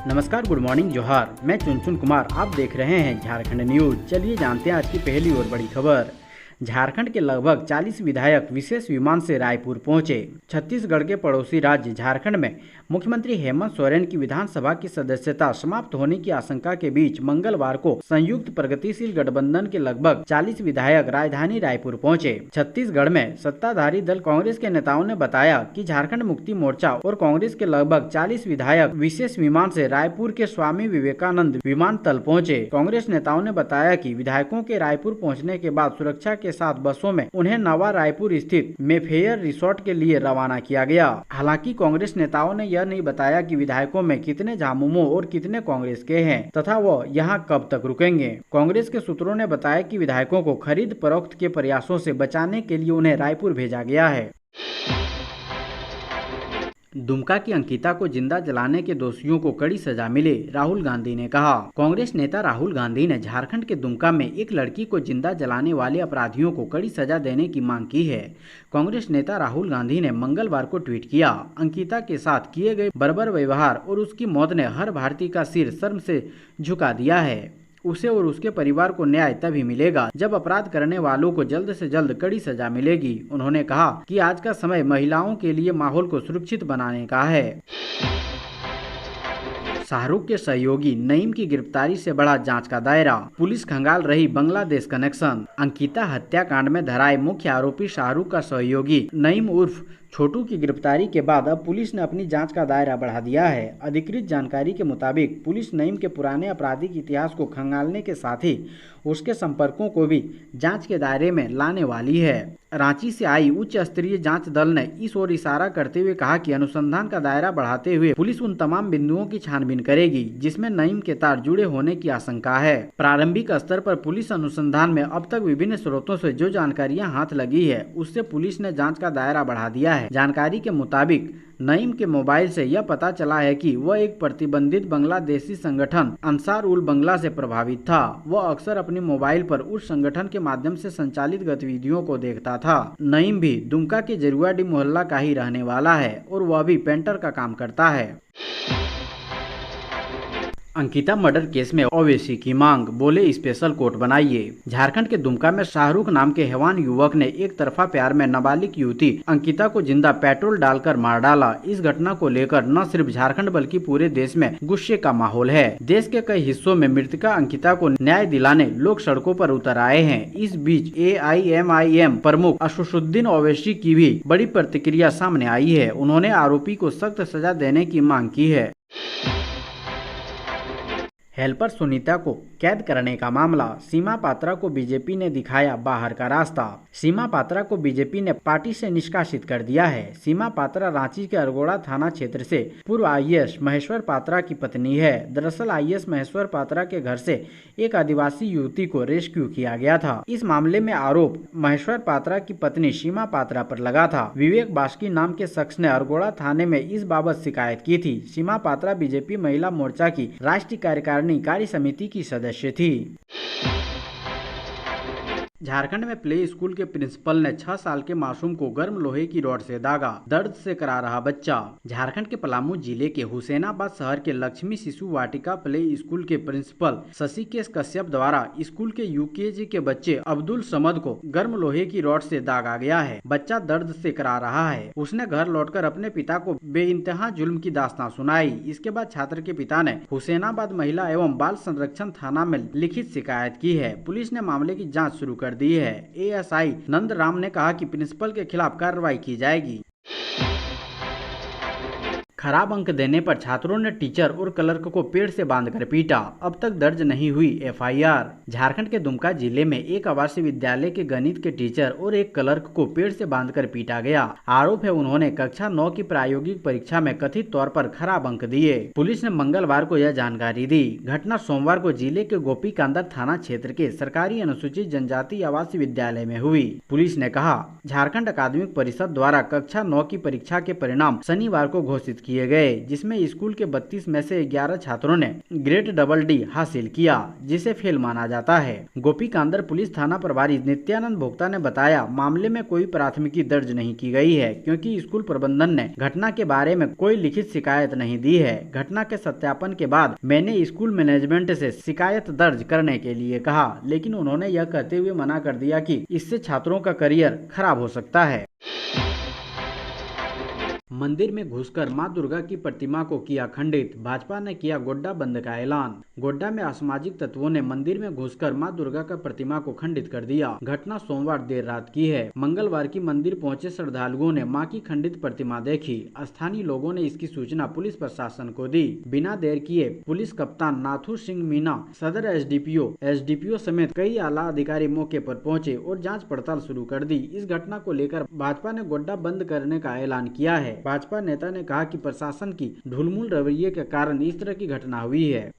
नमस्कार, good morning, जोहार। मैं चुनचुन कुमार, आप देख रहे हैं झारखंड न्यूज। चलिए जानते हैं आज की पहली और बड़ी खबर। झारखंड के लगभग 40 विधायक विशेष विमान से रायपुर पहुंचे। छत्तीसगढ़ के पड़ोसी राज्य झारखंड में मुख्यमंत्री हेमंत सोरेन की विधानसभा की सदस्यता समाप्त होने की आशंका के बीच मंगलवार को संयुक्त प्रगतिशील गठबंधन के लगभग 40 विधायक राजधानी रायपुर पहुंचे। छत्तीसगढ़ में सत्ताधारी दल कांग्रेस के नेताओं ने बताया कि झारखंड मुक्ति मोर्चा और कांग्रेस के लगभग 40 विधायक विशेष विमान से रायपुर के स्वामी विवेकानंद विमानतल पहुंचे। कांग्रेस नेताओं ने बताया कि विधायकों के रायपुर पहुंचने के बाद सुरक्षा के साथ बसों में उन्हें नवा रायपुर स्थित मेफेयर रिसोर्ट के लिए रवाना किया गया। हालांकि कांग्रेस नेताओं ने यह नहीं बताया कि विधायकों में कितने झामुमो और कितने कांग्रेस के हैं तथा वो यहां कब तक रुकेंगे। कांग्रेस के सूत्रों ने बताया कि विधायकों को खरीद फरोख्त के प्रयासों से बचाने के लिए उन्हें रायपुर भेजा गया है। दुमका की अंकिता को जिंदा जलाने के दोषियों को कड़ी सजा मिले, राहुल गांधी ने कहा। कांग्रेस नेता राहुल गांधी ने झारखंड के दुमका में एक लड़की को जिंदा जलाने वाले अपराधियों को कड़ी सजा देने की मांग की है। कांग्रेस नेता राहुल गांधी ने मंगलवार को ट्वीट किया, अंकिता के साथ किए गए बर्बर व्यवहार और उसकी मौत ने हर भारतीय का सिर शर्म से झुका दिया है। उसे और उसके परिवार को न्याय तभी मिलेगा जब अपराध करने वालों को जल्द से जल्द कड़ी सजा मिलेगी। उन्होंने कहा कि आज का समय महिलाओं के लिए माहौल को सुरक्षित बनाने का है। शाहरुख के सहयोगी नईम की गिरफ्तारी से बढ़ा जांच का दायरा, पुलिस खंगाल रही बांग्लादेश कनेक्शन। अंकिता हत्याकांड में धराए मुख्य आरोपी शाहरुख का सहयोगी नईम उर्फ छोटू की गिरफ्तारी के बाद अब पुलिस ने अपनी जांच का दायरा बढ़ा दिया है। अधिकृत जानकारी के मुताबिक पुलिस नईम के पुराने आपराधिक इतिहास को खंगालने के साथ ही उसके संपर्कों को भी जांच के दायरे में लाने वाली है। रांची से आई उच्च स्तरीय जांच दल ने इस ओर इशारा करते हुए कहा कि अनुसंधान का दायरा बढ़ाते हुए पुलिस उन तमाम बिंदुओं की छानबीन करेगी जिसमें नईम के तार जुड़े होने की आशंका है। प्रारंभिक स्तर पर पुलिस अनुसंधान में अब तक विभिन्न स्रोतों से जो जानकारियां हाथ लगी है उससे पुलिस ने जांच का दायरा बढ़ा दिया है। जानकारी के मुताबिक नईम के मोबाइल से यह पता चला है कि वह एक प्रतिबंधित बांग्लादेशी संगठन अंसार उल बंगला से प्रभावित था। वह अक्सर अपने मोबाइल पर उस संगठन के माध्यम से संचालित गतिविधियों को देखता था। नईम भी दुमका के जरुआडी मोहल्ला का ही रहने वाला है और वह भी पेंटर का काम करता है। अंकिता मर्डर केस में ओवैसी की मांग, बोले स्पेशल कोर्ट बनाइए। झारखंड के दुमका में शाहरुख नाम के हैवान युवक ने एक तरफा प्यार में नाबालिग युवती अंकिता को जिंदा पेट्रोल डालकर मार डाला। इस घटना को लेकर न सिर्फ झारखंड बल्कि पूरे देश में गुस्से का माहौल है। देश के कई हिस्सों में मृतका अंकिता को न्याय दिलाने लोग सड़कों पर उतर आए हैं। इस बीच AIMIM प्रमुख असदुद्दीन ओवैसी की भी बड़ी प्रतिक्रिया सामने आई है। उन्होंने आरोपी को सख्त सजा देने की मांग की है। हेल्पर सुनीता को कैद करने का मामला, सीमा पात्रा को बीजेपी ने दिखाया बाहर का रास्ता। सीमा पात्रा को बीजेपी ने पार्टी से निष्कासित कर दिया है। सीमा पात्रा रांची के अरगोड़ा थाना क्षेत्र से पूर्व IAS महेश्वर पात्रा की पत्नी है। दरअसल IAS महेश्वर पात्रा के घर से एक आदिवासी युवती को रेस्क्यू किया गया था। इस मामले में आरोप महेश्वर पात्रा की पत्नी सीमा पात्रा पर लगा था। विवेक बास्की नाम के शख्स ने अरगोड़ा थाने में इस बाबत शिकायत की थी। सीमा पात्रा बीजेपी महिला मोर्चा की राष्ट्रीय कार्यकारिणी कार्य समिति की सदस्य थी। झारखंड में प्ले स्कूल के प्रिंसिपल ने 6 साल के मासूम को गर्म लोहे की रॉड से दागा, दर्द से करा रहा बच्चा। झारखंड के पलामू जिले के हुसैनाबाद शहर के लक्ष्मी शिशु वाटिका प्ले स्कूल के प्रिंसिपल शशिकेश कश्यप द्वारा स्कूल के UKG के बच्चे अब्दुल समद को गर्म लोहे की रॉड से दागा गया है। बच्चा दर्द से करा रहा है। उसने घर लौटकर अपने पिता को बेइंतहा जुल्म की दास्तां सुनाई। इसके बाद छात्र के पिता ने हुसैनाबाद महिला एवं बाल संरक्षण थाना में लिखित शिकायत की है। पुलिस ने मामले की जाँच शुरू कर दी है। ASI नंदराम ने कहा कि प्रिंसिपल के खिलाफ कार्रवाई की जाएगी। खराब अंक देने पर छात्रों ने टीचर और क्लर्क को पेड़ से बांधकर पीटा, अब तक दर्ज नहीं हुई FIR। झारखंड के दुमका जिले में एक आवासीय विद्यालय के गणित के टीचर और एक क्लर्क को पेड़ से बांधकर पीटा गया। आरोप है उन्होंने कक्षा 9 की प्रायोगिक परीक्षा में कथित तौर पर खराब अंक दिए। पुलिस ने मंगलवार को यह जानकारी दी। घटना सोमवार को जिले के गोपीकांदर थाना क्षेत्र के सरकारी अनुसूचित जनजाति आवासीय विद्यालय में हुई। पुलिस ने कहा, झारखंड अकादमिक परिषद द्वारा कक्षा 9 की परीक्षा के परिणाम शनिवार को घोषित किए गए, जिसमें स्कूल के 32 में से 11 छात्रों ने ग्रेड डबल-डी हासिल किया, जिसे फेल माना जाता है। गोपीकांदर पुलिस थाना प्रभारी नित्यानंद भोक्ता ने बताया, मामले में कोई प्राथमिकी दर्ज नहीं की गई है, क्योंकि स्कूल प्रबंधन ने घटना के बारे में कोई लिखित शिकायत नहीं दी है। घटना के सत्यापन के बाद मैंने स्कूल मैनेजमेंट से शिकायत दर्ज करने के लिए कहा, लेकिन उन्होंने यह कहते हुए मना कर दिया कि इससे छात्रों का करियर खराब हो सकता है। मंदिर में घुसकर मां दुर्गा की प्रतिमा को किया खंडित, भाजपा ने किया गोड्डा बंद का ऐलान। गोड्डा में असामाजिक तत्वों ने मंदिर में घुसकर मां दुर्गा का प्रतिमा को खंडित कर दिया। घटना सोमवार देर रात की है। मंगलवार की मंदिर पहुंचे श्रद्धालुओं ने मां की खंडित प्रतिमा देखी। स्थानीय लोगों ने इसकी सूचना पुलिस प्रशासन को दी। बिना देर किए पुलिस कप्तान नाथू सिंह मीना, सदर एसडीपीओ समेत कई आला अधिकारी मौके पर पहुंचे और जाँच पड़ताल शुरू कर दी। इस घटना को लेकर भाजपा ने गोड्डा बंद करने का ऐलान किया है। भाजपा नेता ने कहा कि प्रशासन की ढुलमुल रवैये के कारण इस तरह की घटना हुई है।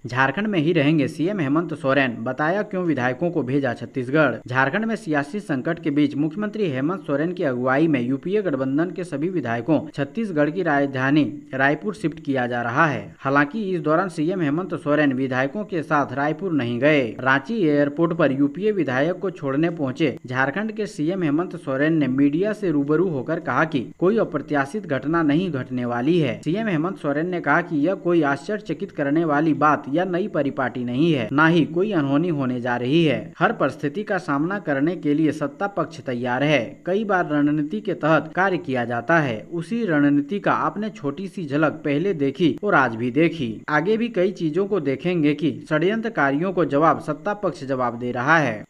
झारखंड में ही रहेंगे सीएम हेमंत सोरेन, बताया क्यों विधायकों को भेजा छत्तीसगढ़। झारखंड में सियासी संकट के बीच मुख्यमंत्री हेमंत सोरेन की अगुवाई में यूपीए गठबंधन के सभी विधायकों छत्तीसगढ़ की राजधानी रायपुर शिफ्ट किया जा रहा है। हालांकि इस दौरान सीएम हेमंत सोरेन विधायकों के साथ रायपुर नहीं गए। रांची एयरपोर्ट पर यूपीए विधायक को छोड़ने पहुंचे झारखंड के सीएम हेमंत सोरेन ने मीडिया से रूबरू होकर कहा कि कोई अप्रत्याशित घटना नहीं घटने वाली है। सीएम हेमंत सोरेन ने कहा कि यह कोई आश्चर्यचकित करने वाली बात या नई परिपाटी नहीं है, ना ही कोई अनहोनी होने जा रही है। हर परिस्थिति का सामना करने के लिए सत्ता पक्ष तैयार है। कई बार रणनीति के तहत कार्य किया जाता है। उसी रणनीति का आपने छोटी सी झलक पहले देखी और आज भी देखी। आगे भी कई चीजों को देखेंगे कि षड्यंत्रकारियों को जवाब सत्ता पक्ष जवाब दे रहा है।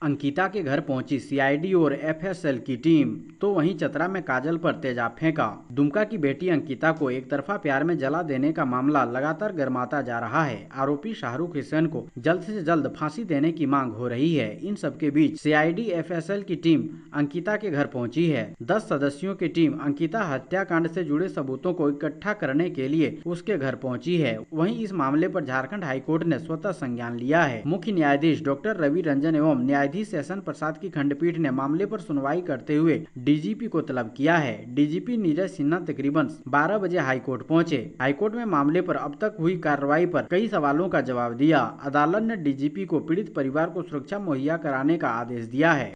अंकिता के घर पहुंची सीआईडी और एफएसएल की टीम, तो वहीं चतरा में काजल पर तेजाब फेंका। दुमका की बेटी अंकिता को एक तरफा प्यार में जला देने का मामला लगातार गर्माता जा रहा है। आरोपी शाहरुख हुसैन को जल्द से जल्द फांसी देने की मांग हो रही है। इन सबके बीच सीआईडी एफएसएल की टीम अंकिता के घर पहुंची है। 10 सदस्यों की टीम अंकिता हत्याकांड से जुड़े सबूतों को इकट्ठा करने के लिए उसके घर पहुंची है। वहीं इस मामले पर झारखंड हाईकोर्ट ने स्वतः संज्ञान लिया है। मुख्य न्यायाधीश डॉक्टर रवि रंजन एवं न्यायाधीश सेशन प्रसाद की खंडपीठ ने मामले पर सुनवाई करते हुए डीजीपी को तलब किया है। डीजीपी नीरज सिन्हा तकरीबन 12 बजे हाईकोर्ट पहुंचे। हाईकोर्ट में मामले पर अब तक हुई कार्रवाई पर कई सवालों का जवाब दिया। अदालत ने डीजीपी को पीड़ित परिवार को सुरक्षा मुहैया कराने का आदेश दिया है।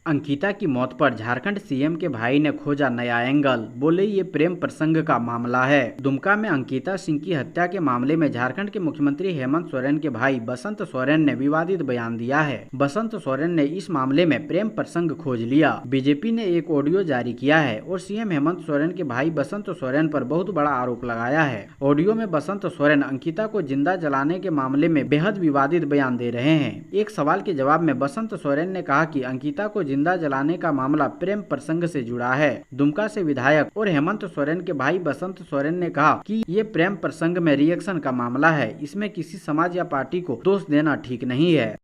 अंकिता की मौत पर झारखंड सीएम के भाई ने खोजा नया एंगल, बोले ये प्रेम प्रसंग का मामला है। दुमका में अंकिता सिंह की हत्या के मामले में झारखंड के मुख्यमंत्री हेमंत सोरेन के भाई बसंत सोरेन ने विवादित बयान दिया है। बसंत सोरेन ने इस मामले में प्रेम प्रसंग खोज लिया। बीजेपी ने एक ऑडियो जारी किया है और सीएम हेमंत सोरेन के भाई बसंत सोरेन पर बहुत बड़ा आरोप लगाया है। ऑडियो में बसंत सोरेन अंकिता को जिंदा जलाने के मामले में बेहद विवादित बयान दे रहे हैं। एक सवाल के जवाब में बसंत सोरेन ने कहा कि अंकिता को जिंदा जलाने का मामला प्रेम प्रसंग से जुड़ा है। दुमका से विधायक और हेमंत सोरेन के भाई बसंत सोरेन ने कहा कि ये प्रेम प्रसंग में रिएक्शन का मामला है। इसमें किसी समाज या पार्टी को दोष देना ठीक नहीं है।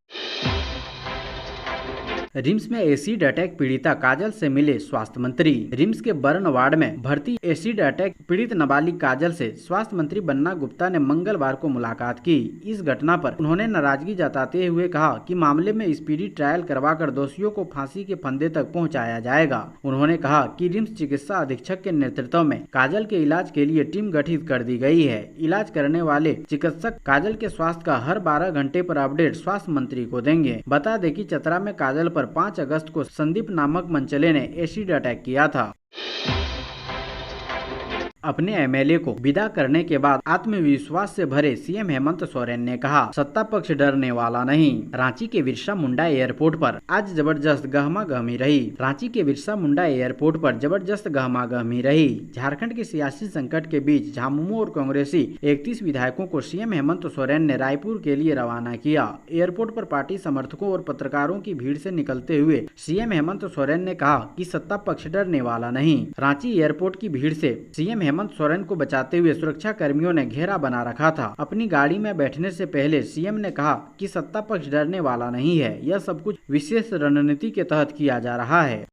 रिम्स में एसिड अटैक पीड़िता काजल से मिले स्वास्थ्य मंत्री। रिम्स के बर्न वार्ड में भर्ती एसिड अटैक पीड़ित नाबालिग काजल से स्वास्थ्य मंत्री बन्ना गुप्ता ने मंगलवार को मुलाकात की। इस घटना पर उन्होंने नाराजगी जताते हुए कहा कि मामले में स्पीडी ट्रायल करवाकर दोषियों को फांसी के फंदे तक पहुंचाया जाएगा। उन्होंने कहा कि रिम्स चिकित्सा अधीक्षक के नेतृत्व में काजल के इलाज के लिए टीम गठित कर दी गई है। इलाज करने वाले चिकित्सक काजल के स्वास्थ्य का हर 12 घंटे पर अपडेट स्वास्थ्य मंत्री को देंगे। बता दें कि चतरा में काजल पर 5 अगस्त को संदीप नामक मनचले ने एसिड अटैक किया था। अपने एमएलए को विदा करने के बाद आत्मविश्वास से भरे सीएम हेमंत सोरेन ने कहा, सत्ता पक्ष डरने वाला नहीं। रांची के बिरसा मुंडा एयरपोर्ट पर आज जबरदस्त गहमागहमी रही। रांची के बिरसा मुंडा एयरपोर्ट पर जबरदस्त गहमागहमी रही। झारखंड के सियासी संकट के बीच झामुमो और कांग्रेसी 31 विधायकों को सीएम हेमंत सोरेन ने रायपुर के लिए रवाना किया। एयरपोर्ट पर पार्टी समर्थकों और पत्रकारों की भीड़ से निकलते हुए सीएम हेमंत सोरेन ने कहा कि सत्ता पक्ष डरने वाला नहीं। रांची एयरपोर्ट की भीड़ से सीएम हेमंत सोरेन को बचाते हुए सुरक्षा कर्मियों ने घेरा बना रखा था। अपनी गाड़ी में बैठने से पहले सीएम ने कहा कि सत्ता पक्ष डरने वाला नहीं है, यह सब कुछ विशेष रणनीति के तहत किया जा रहा है।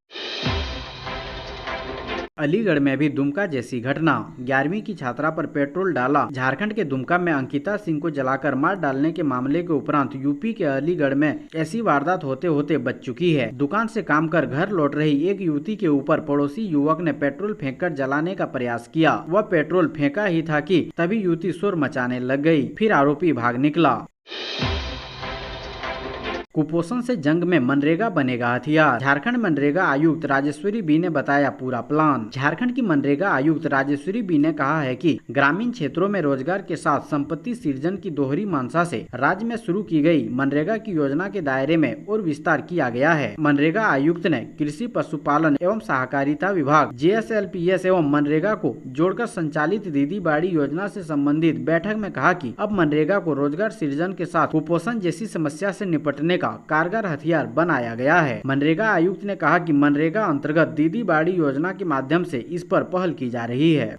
अलीगढ़ में भी दुमका जैसी घटना। 11वीं की छात्रा पर पेट्रोल डाला। झारखंड के दुमका में अंकिता सिंह को जलाकर मार डालने के मामले के उपरांत यूपी के अलीगढ़ में ऐसी वारदात होते होते बच चुकी है। दुकान से काम कर घर लौट रही एक युवती के ऊपर पड़ोसी युवक ने पेट्रोल फेंककर जलाने का प्रयास किया। वह पेट्रोल फेंका ही था कि तभी युवती शोर मचाने लग गई। फिर आरोपी भाग निकला। कुपोषण से जंग में मनरेगा बनेगा हथियार। झारखंड मनरेगा आयुक्त राजेश्वरी बी ने बताया पूरा प्लान। झारखंड की मनरेगा आयुक्त राजेश्वरी बी ने कहा है कि ग्रामीण क्षेत्रों में रोजगार के साथ संपत्ति सृजन की दोहरी मंशा से राज्य में शुरू की गई मनरेगा की योजना के दायरे में और विस्तार किया गया है। मनरेगा आयुक्त ने कृषि पशुपालन एवं सहकारिता विभाग JSLPS एवं मनरेगा को जोड़कर संचालित दीदी बाड़ी योजना से संबंधित बैठक में कहा कि अब मनरेगा को रोजगार सृजन के साथ कुपोषण जैसी समस्या से निपटने का कारगर हथियार बनाया गया है। मनरेगा आयुक्त ने कहा कि मनरेगा अंतर्गत दीदी बाड़ी योजना के माध्यम से इस पर पहल की जा रही है।